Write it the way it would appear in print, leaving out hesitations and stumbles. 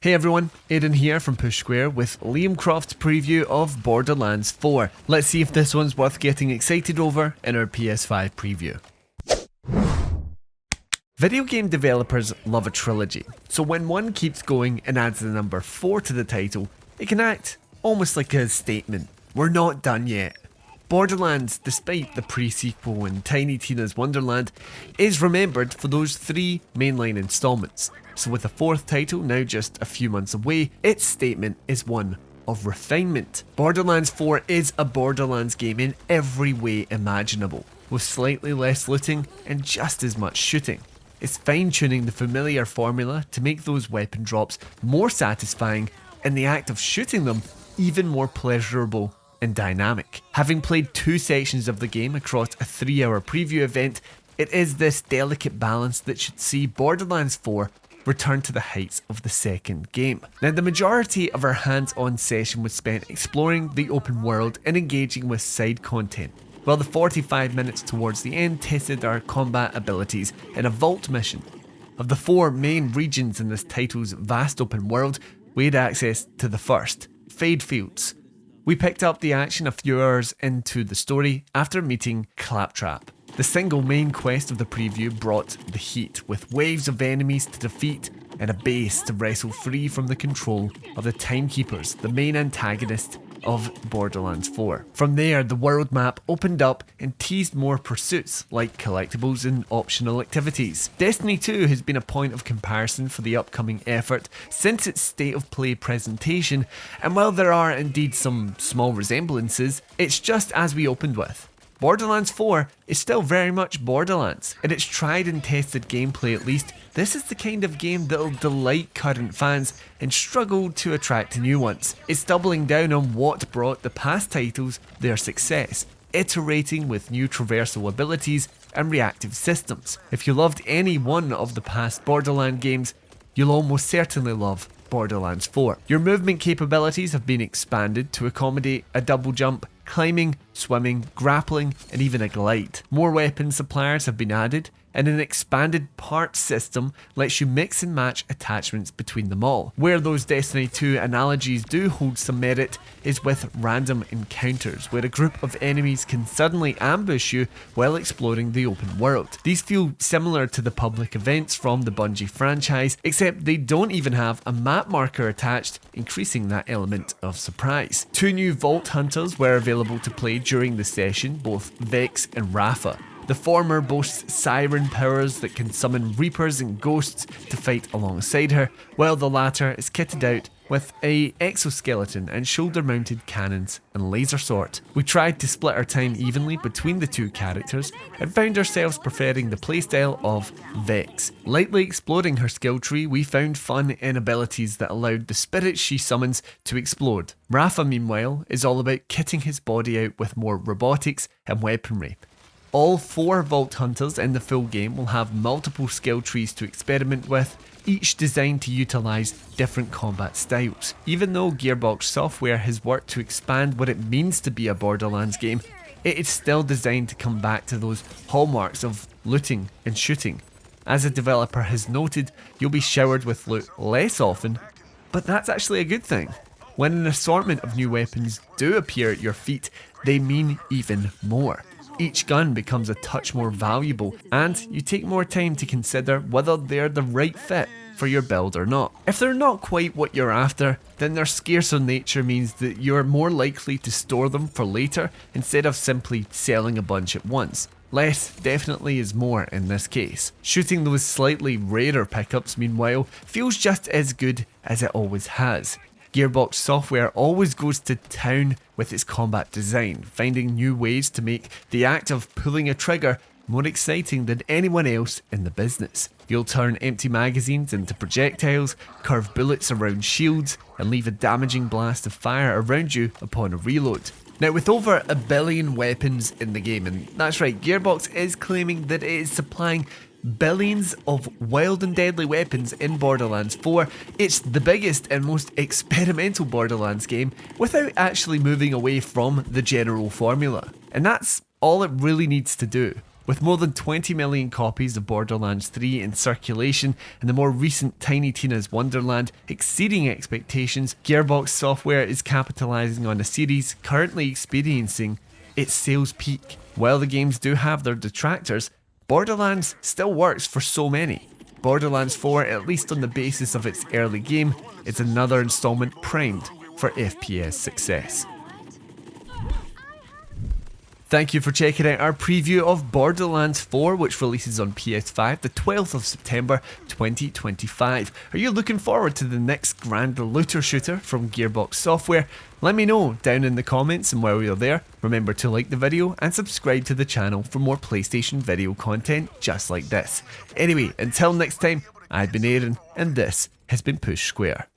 Hey everyone, Aiden here from Push Square with Liam Croft's preview of Borderlands 4. Let's see if this one's worth getting excited over in our PS5 preview. Video game developers love a trilogy, so when one keeps going and adds the number 4 to the title, it can act almost like a statement. We're not done yet. Borderlands, despite the pre-sequel and Tiny Tina's Wonderland, is remembered for those 3 mainline installments. So with the 4th title now just a few months away, its statement is one of refinement. Borderlands 4 is a Borderlands game in every way imaginable, with slightly less looting and just as much shooting. It's fine-tuning the familiar formula to make those weapon drops more satisfying and the act of shooting them even more pleasurable and dynamic. Having played 2 sections of the game across a 3-hour preview event, it is this delicate balance that should see Borderlands 4 return to the heights of the second game. Now, the majority of our hands-on session was spent exploring the open world and engaging with side content, while the 45 minutes towards the end tested our combat abilities in a vault mission. Of the 4 main regions in this title's vast open world, we had access to the first, Fade Fields. We picked up the action a few hours into the story after meeting Claptrap. The single main quest of the preview brought the heat, with waves of enemies to defeat and a base to wrestle free from the control of the Timekeepers, the main antagonist of Borderlands 4. From there, the world map opened up and teased more pursuits, like collectibles and optional activities. Destiny 2 has been a point of comparison for the upcoming effort since its state of play presentation, and while there are indeed some small resemblances, it's just as we opened with. Borderlands 4 is still very much Borderlands. In its tried and tested gameplay at least, this is the kind of game that'll delight current fans and struggle to attract new ones. It's doubling down on what brought the past titles their success, iterating with new traversal abilities and reactive systems. If you loved any one of the past Borderlands games, you'll almost certainly love Borderlands 4. Your movement capabilities have been expanded to accommodate a double jump, climbing, swimming, grappling, and even a glide. More weapon suppliers have been added, and an expanded parts system lets you mix and match attachments between them all. Where those Destiny 2 analogies do hold some merit is with random encounters, where a group of enemies can suddenly ambush you while exploring the open world. These feel similar to the public events from the Bungie franchise, except they don't even have a map marker attached, increasing that element of surprise. 2 new Vault Hunters were available to play during the session, both Vex and Rafa. The former boasts siren powers that can summon reapers and ghosts to fight alongside her, while the latter is kitted out with a exoskeleton and shoulder-mounted cannons and laser sword. We tried to split our time evenly between the 2 characters and found ourselves preferring the playstyle of Vex. Lightly exploring her skill tree, we found fun in abilities that allowed the spirits she summons to explode. Rafa, meanwhile, is all about kitting his body out with more robotics and weaponry. All 4 Vault Hunters in the full game will have multiple skill trees to experiment with, each designed to utilise different combat styles. Even though Gearbox Software has worked to expand what it means to be a Borderlands game, it is still designed to come back to those hallmarks of looting and shooting. As a developer has noted, you'll be showered with loot less often, but that's actually a good thing. When an assortment of new weapons do appear at your feet, they mean even more. Each gun becomes a touch more valuable, and you take more time to consider whether they're the right fit for your build or not. If they're not quite what you're after, then their scarcer nature means that you're more likely to store them for later instead of simply selling a bunch at once. Less definitely is more in this case. Shooting those slightly rarer pickups, meanwhile, feels just as good as it always has. Gearbox Software always goes to town with its combat design, finding new ways to make the act of pulling a trigger more exciting than anyone else in the business. You'll turn empty magazines into projectiles, curve bullets around shields, and leave a damaging blast of fire around you upon a reload. Now, with over 1 billion weapons in the game, and that's right, Gearbox is claiming that it is supplying billions of wild and deadly weapons in Borderlands 4, it's the biggest and most experimental Borderlands game without actually moving away from the general formula. And that's all it really needs to do. With more than 20 million copies of Borderlands 3 in circulation and the more recent Tiny Tina's Wonderland exceeding expectations, Gearbox Software is capitalising on a series currently experiencing its sales peak. While the games do have their detractors, Borderlands still works for so many. Borderlands 4, at least on the basis of its early game, is another installment primed for FPS success. Thank you for checking out our preview of Borderlands 4, which releases on PS5 the 12th of September 2025. Are you looking forward to the next grand looter shooter from Gearbox Software? Let me know down in the comments, and while you're there, remember to like the video and subscribe to the channel for more PlayStation video content just like this. Anyway, until next time, I've been Aaron, and this has been Push Square.